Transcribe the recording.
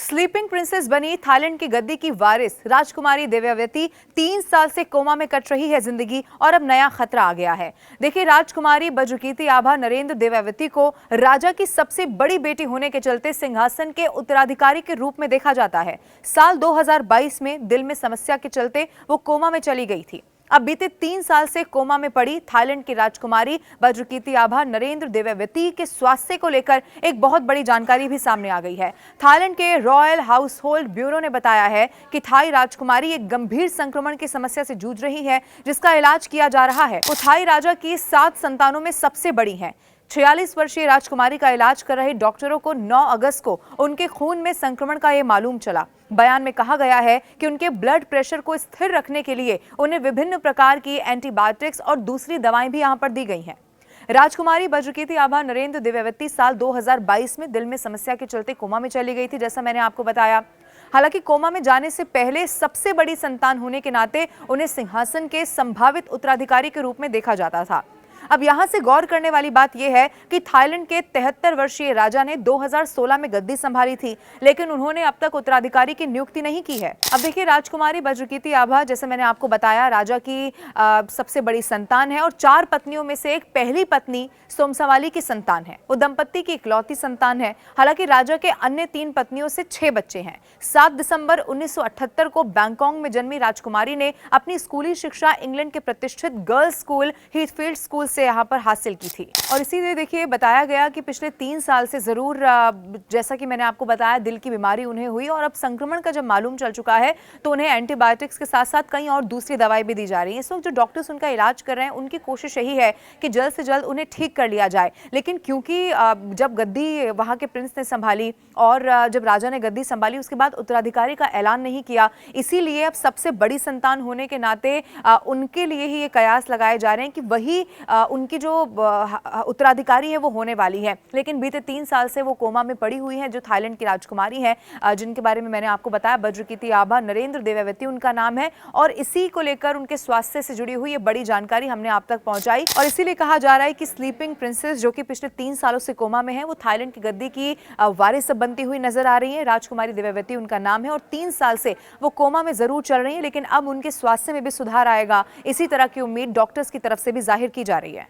Sleeping princess बनी Thailand की गद्दी की वारिस राजकुमारी दिव्यावती 3 साल से कोमा में कट रही है जिंदगी और अब नया खतरा आ गया है। देखिए, राजकुमारी बजुकीती आभा नरेंद्र दिव्यावती को राजा की सबसे बड़ी बेटी होने के चलते सिंहासन के उत्तराधिकारी के रूप में देखा जाता है। साल 2022 में दिल में समस्या के चलते वो कोमा में चली गई थी। अब बीते 3 साल से कोमा में पड़ी थाईलैंड की राजकुमारी बजुकीती आभा नरेंद्र दिव्यावती के स्वास्थ्य को लेकर एक बहुत बड़ी जानकारी भी सामने आ गई है। थाईलैंड के रॉयल हाउस होल्ड ब्यूरो ने बताया है कि थाई राजकुमारी एक गंभीर संक्रमण की समस्या से जूझ रही है, जिसका इलाज किया जा रहा है। वो थाई राजा की 7 संतानों में सबसे बड़ी है। 46 वर्षीय राजकुमारी का इलाज कर रहे डॉक्टरों को 9 अगस्त को उनके खून में संक्रमण का यह मालूम चला। बयान में कहा गया है कि उनके ब्लड प्रेशर को स्थिर रखने के लिए उन्हें विभिन्न प्रकार की एंटीबायोटिक्स और दूसरी दवाएं भी यहां पर दी गई हैं। राजकुमारी बजुकीती आभा नरेंद्र दिव्यावती साल 2022 में दिल में समस्या के चलते कोमा में चली गई थी, जैसा मैंने आपको बताया। हालांकि कोमा में जाने से पहले सबसे बड़ी संतान होने के नाते उन्हें सिंहासन के संभावित उत्तराधिकारी के रूप में देखा जाता था। अब यहां से गौर करने वाली बात यह है कि थाईलैंड के 73 वर्षीय राजा ने 2016 में गद्दी संभाली थी, लेकिन उन्होंने अब तक उत्तराधिकारी की नियुक्ति नहीं की है। अब देखिए, राजकुमारी बजुकीती आभा, जैसे मैंने आपको बताया, राजा की सबसे बड़ी संतान है और 4 पत्नियों में से एक पहली पत्नी सोमसावाली की संतान है। वो दंपत्ति की इकलौती संतान है। हालांकि राजा के अन्य 3 पत्नियों से 6 बच्चे हैं। 7 दिसंबर 1978 को बैंकॉक में जन्मी राजकुमारी ने अपनी स्कूली शिक्षा इंग्लैंड के प्रतिष्ठित गर्ल्स स्कूल हीथफील्ड स्कूल से यहाँ पर हासिल की थी। और इसीलिए देखिए, बताया गया कि पिछले 3 साल से जरूर, जैसा कि मैंने आपको बताया, दिल की बीमारी उन्हें हुई और अब संक्रमण का जब मालूम चल चुका है तो उन्हें एंटीबायोटिक्स के साथ साथ कई और दूसरी दवाएं भी दी जा रही हैं। इस वक्त जो डॉक्टर्स उनका इलाज कर रहे हैं, उनकी कोशिश यही है कि जल्द से जल्द उन्हें ठीक कर लिया जाए। लेकिन क्योंकि जब गद्दी वहां के प्रिंस ने संभाली और जब राजा ने गद्दी संभाली, उसके बाद उत्तराधिकारी का ऐलान नहीं किया, इसीलिए अब सबसे बड़ी संतान होने के नाते उनके लिए ही ये कयास लगाए जा रहे हैं कि वही उनकी जो उत्तराधिकारी है वो होने वाली है। लेकिन बीते 3 साल से वो कोमा में पड़ी हुई है, जो थाईलैंड की राजकुमारी है, जिनके बारे में मैंने आपको बताया, बजुकीती आभा नरेंद्र दिव्यावती उनका नाम है। और इसी को लेकर उनके स्वास्थ्य से जुड़ी हुई ये बड़ी जानकारी हमने आप तक पहुंचाई। और इसीलिए कहा जा रहा है कि स्लीपिंग प्रिंसेस, जो कि पिछले 3 सालों से कोमा में है, वो थाईलैंड की गद्दी की वारिस बनती हुई नजर आ रही है। राजकुमारी दिव्यावती उनका नाम है और 3 साल से वो कोमा में जरूर चल रही है, लेकिन अब उनके स्वास्थ्य में भी सुधार आएगा, इसी तरह की उम्मीद डॉक्टर्स की तरफ से भी जाहिर की जा रही है।